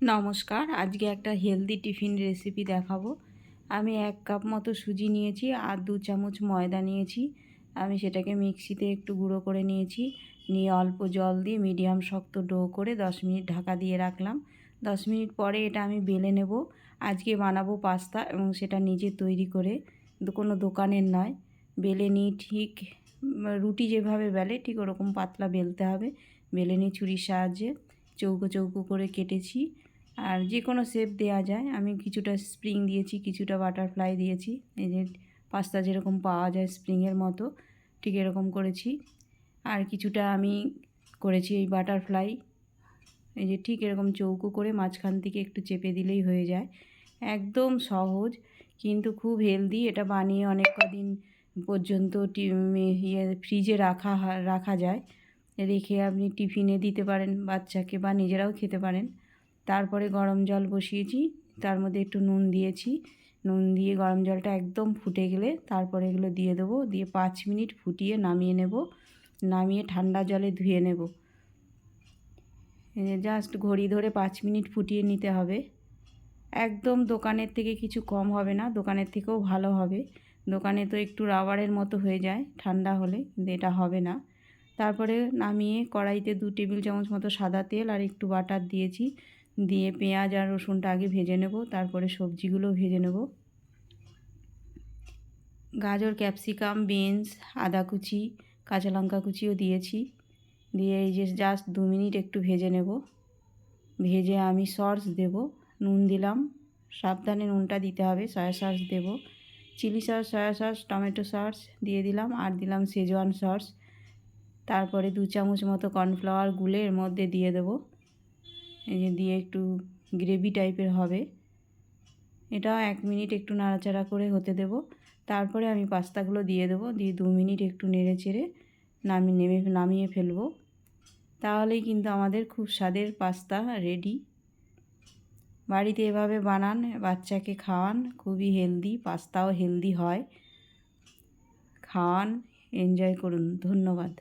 নমস্কার, আজকে একটা হেলদি টিফিন রেসিপি দেখাবো। আমি 1 কাপ মতো সুজি নিয়েছি আর 2 চামচ ময়দা নিয়েছি। আমি সেটাকে মিক্সিতে একটু গুঁড়ো করে নিয়েছি। নিয়ে অল্প জল দিয়ে মিডিয়াম শক্ত ডো করে 10 মিনিট ঢাকা দিয়ে রাখলাম। 10 মিনিট পরে এটা আমি বেলে নেব। আজকে বানাবো পাস্তা এবং সেটা নিজে তৈরি করে, কোনো দোকানের নয়। বেলে নিই ঠিক রুটি যেভাবে বেলে ঠিক ওরকম পাতলা বেলতে হবে। বেলে নিই ছুরির সাহায্যে, চৌকো চৌকো করে কেটেছি। আর যে কোনো শেপ দেওয়া যায়। আমি কিছুটা স্প্রিং দিয়েছি, কিছুটা বাটারফ্লাই দিয়েছি। এই যে পাস্তা যেরকম পাওয়া যায় স্প্রিংয়ের মতো, ঠিক এরকম করেছি। আর কিছুটা আমি করেছি এই বাটারফ্লাই। এই যে ঠিক এরকম চৌকো করে মাঝখান থেকে একটু চেপে দিলেই হয়ে যায়। একদম সহজ কিন্তু খুব হেলদি। এটা বানিয়ে অনেক কদিন পর্যন্ত ফ্রিজে রাখা যায়। রেখে আপনি টিফিনে দিতে পারেন বাচ্চাকে, বা নিজেরাও খেতে পারেন। তারপরে গরম জল বসিয়েছি, তার মধ্যে একটু নুন দিয়েছি। নুন দিয়ে গরম জলটা একদম ফুটে গেলে তারপরে এগুলো দিয়ে দেবো। দিয়ে 5 মিনিট ফুটিয়ে নামিয়ে নেব। নামিয়ে ঠান্ডা জলে ধুয়ে নেব। জাস্ট ঘড়ি ধরে 5 মিনিট ফুটিয়ে নিতে হবে। একদম দোকানের থেকে কিছু কম হবে না, দোকানের থেকেও ভালো হবে। দোকানে তো একটু রাবারের মতো হয়ে যায় ঠান্ডা হলে, কিন্তু এটা হবে না। তারপরে নামিয়ে কড়াইতে 2 টেবিল চামচ মতো সাদা তেল আর একটু বাটার দিয়েছি। দিয়ে পেঁয়াজ আর রসুনটা আগে ভেজে নেব, তারপরে সবজিগুলো ভেজে নেব। গাজর, ক্যাপসিকাম, বিনস, আদা কুচি, কাঁচা লঙ্কা কুচিও দিয়েছি। দিয়ে এই যে জাস্ট 2 মিনিট একটু ভেজে নেব। ভেজে আমি সস দেব। নুন দিলাম, সাবধানে নুনটা দিতে হবে। সয়া সস দেব, chilli sauce, soya sauce, tomato sauce দিয়ে দিলাম। আর দিলাম শেজওয়ান সস। তারপরে 2 চামচ মতো কর্নফ্লাওয়ার গুলে এর মধ্যে দিয়ে দেব। এই যে দিয়ে একটু গ্রেভি টাইপের হবে। এটা 1 মিনিট একটু নাড়াচাড়া করে হতে দেব। তারপরে আমি পাস্তাগুলো দিয়ে দেবো। দিয়ে 2 মিনিট একটু নেড়ে চেড়ে নামিয়ে ফেলবো। তাহলেই কিন্তু আমাদের খুব স্বাদের পাস্তা রেডি। বাড়িতে এভাবে বানান, বাচ্চাকে খাওয়ান, খুবই হেলদি। পাস্তাও হেলদি হয়। খাওয়ান, এনজয় করুন। ধন্যবাদ।